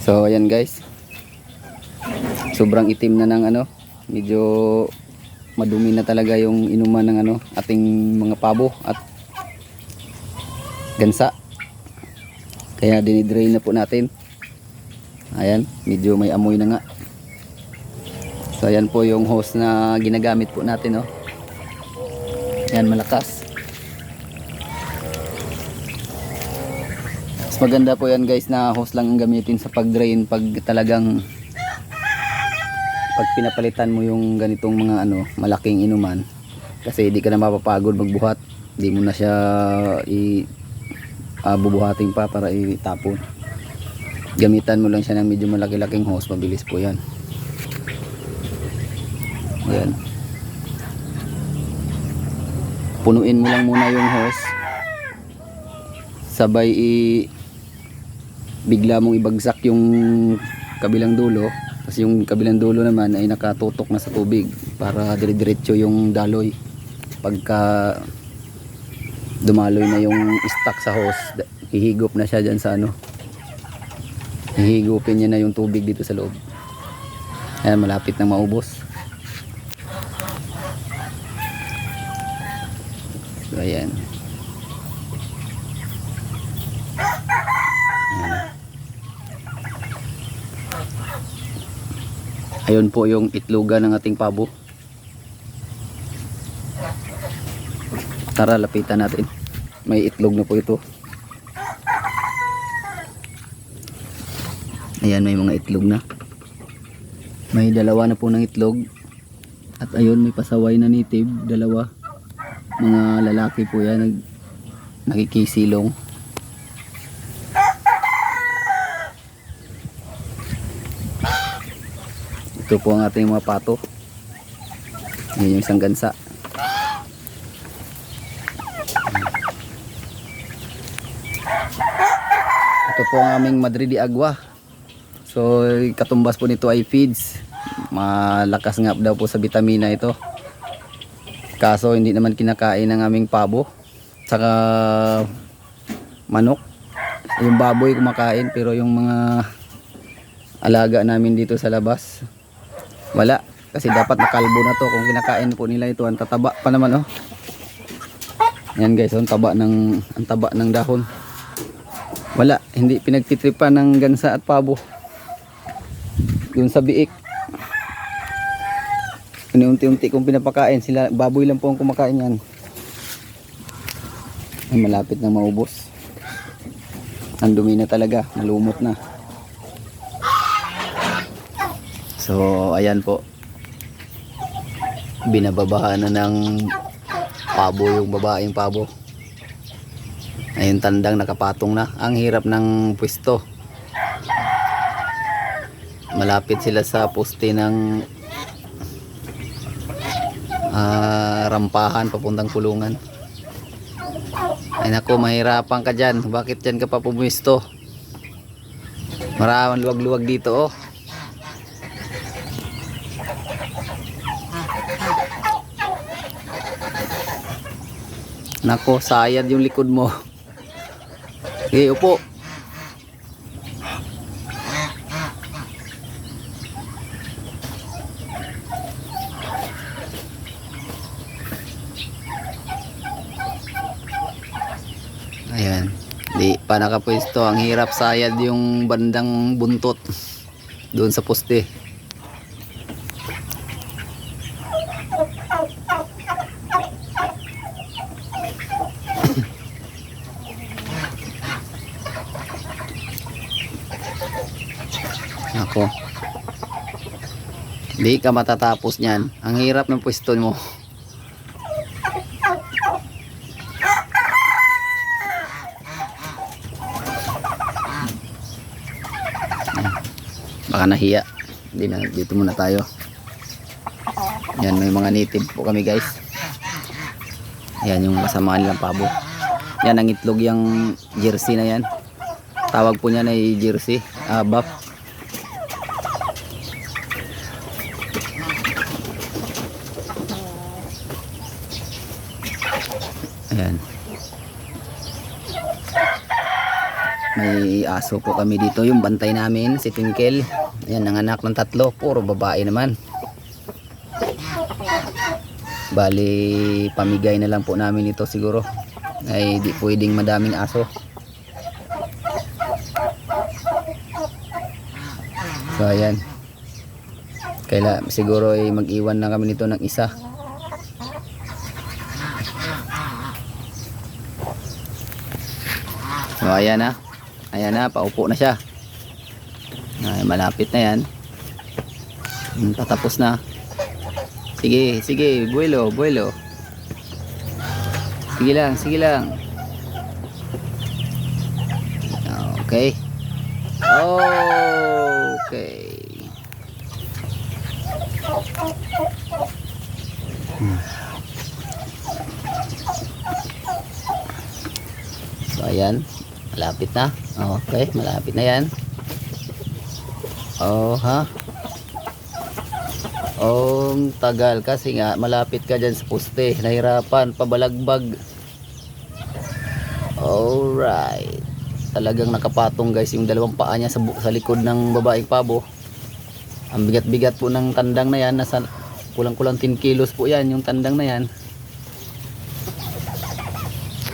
So ayan guys, sobrang itim na ng medyo madumi na talaga yung inuman ng ating mga pabo at gansa, kaya dinidrain na po natin. Ayan, medyo may amoy na nga. So ayan po yung hose na ginagamit po natin, ayan, malakas. Mas maganda po yan guys na hose lang ang gamitin sa pag-drain pag talagang pag pinapalitan mo yung ganitong mga malaking inuman, kasi hindi ka na mapapagod magbuhat, hindi mo na siya bubuhatin pa para itapon. Gamitan mo lang siya ng medyo malaki-laking hose, mabilis po yan. Ayan, punuin mo lang muna yung hose, sabay bigla mong ibagsak yung kabilang dulo, kasi yung kabilang dulo naman ay nakatutok na sa tubig para dire-diretso yung daloy. Pagka dumaloy na yung stock sa hose, hihigop na siya dyan sa hihigupin niya na yung tubig dito sa loob. Ayan, malapit na maubos. So ayan, ayun po yung itlogan ng ating pabo. Tara, lapitan natin. May itlog na po ito. Ayan, may mga itlog na. May dalawa na po ng itlog. At ayun, may pasaway na native, dalawa. Mga lalaki po yan, nakikisilong. Ito po ang ating mga pato. Yan yung isang gansa. Ito po ang aming Madrid de Agua. So katumbas po nito ay feeds. Malakas nga daw po sa vitamina ito. Kaso hindi naman kinakain ng aming pabo saka manok. Yung baboy kumakain, pero yung mga alaga namin dito sa labas wala, kasi dapat nakalbo na to. Kung kinakain po nila ito, ang tataba pa naman. Yan guys, ang taba ng dahon. Wala, hindi pinagtitripan ng gansa at pabo. Yun sa biik, unti-unti kong pinapakain sila, baboy lang po ang kumakain yan. Ay, malapit na maubos. Ang dumi na talaga, malumot na. So ayan po, binababahan na ng pabo yung babaeng pabo. Ayun, tandang nakapatong na. Ang hirap ng pwesto. Malapit sila sa poste ng rampahan papuntang kulungan. Ay nako, mahirapan ka dyan. Bakit dyan ka pa pumwesto? Maraming luwag-luwag dito. Nako, sayad yung likod mo. Okay, upo. Ayan, di pa nakapwesto. Ang hirap, sayad yung bandang buntot doon sa poste. Ako, di ka matatapos niyan. Ang hirap ng pwesto mo. Baka nahiya. Dito muna tayo. Yan, may mga native po kami guys. Yan yung kasama nilang pabo. Yan ang itlog, yung jersey na yan. Tawag po niya na jersey, buff. Ayan. May aso po kami dito. Yung bantay namin, si Twinkle. Ayan, nanganak ng 3. Puro babae naman. Bali, pamigay na lang po namin ito siguro. Ay, di pwedeng madaming aso. So, ayan. Siguro ay mag-iwan na kami nito ng isa. So, ayan na. Ayan na, paupo na siya. Ay, malapit na yan. Tatapos na. Sige, sige, buwelo, buwelo. Sige lang, sige lang. Okay. Okay. So, ayan. Malapit na. Okay, malapit na yan. Oh, ha? Oh, tagal kasi nga malapit ka dyan sa poste. Nahirapan, pabalagbag. Alright. Talagang nakapatong guys yung dalawang paa niya sa likod ng babaeng pabo. Ang bigat-bigat po ng tandang na yan. Nasa kulang-kulang 10 kilos po yan yung tandang na yan.